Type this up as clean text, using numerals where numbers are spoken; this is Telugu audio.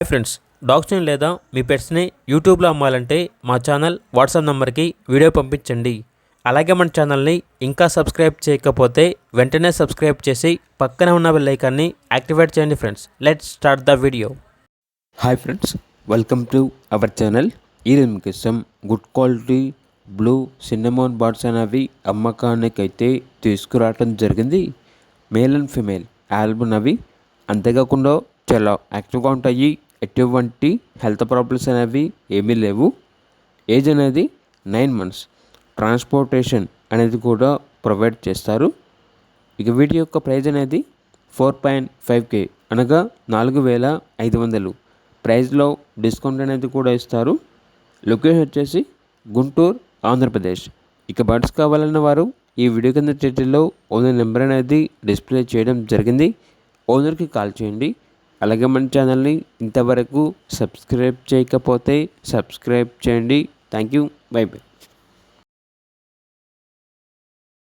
హాయ్ ఫ్రెండ్స్, డాగ్స్ని లేదా మీ పెట్స్ని యూట్యూబ్లో అమ్మాలంటే మా ఛానల్ వాట్సాప్ నెంబర్కి వీడియో పంపించండి. అలాగే మన ఛానల్ని ఇంకా సబ్స్క్రైబ్ చేయకపోతే వెంటనే సబ్స్క్రైబ్ చేసి పక్కనే ఉన్న బెల్ ఐకాన్ని యాక్టివేట్ చేయండి. Friends, let's start the video. Hi friends, welcome to our channel. ఈరోజు మీకోసం good quality blue cinnamon birds అనేవి అమ్మకానికైతే తీసుకురావడం జరిగింది. మేల్ అండ్ ఫిమేల్ ఆల్బమ్ అవి, అంతేకాకుండా చాలా యాక్టివ్గా ఉంటాయి. ఎటువంటి హెల్త్ ప్రాబ్లమ్స్ అనేవి ఏమీ లేవు. ఏజ్ అనేది 9 months. ట్రాన్స్పోర్టేషన్ అనేది కూడా ప్రొవైడ్ చేస్తారు. ఇక వీటి యొక్క ప్రైజ్ అనేది 4.5K అనగా 4,500. ప్రైజ్లో డిస్కౌంట్ అనేది కూడా ఇస్తారు. లొకేషన్ వచ్చేసి గుంటూరు, ఆంధ్రప్రదేశ్. ఇక బర్డ్స్ కావాలన్న వారు ఈ వీడియో కింద టైటిల్లో ఓనర్ నెంబర్ అనేది డిస్ప్లే చేయడం జరిగింది. ఓనర్కి కాల్ చేయండి. అలాగే మన ఛానల్ని ఇంతవరకు సబ్స్క్రైబ్ చేయకపోతే సబ్స్క్రైబ్ చేయండి. Thank you. By by.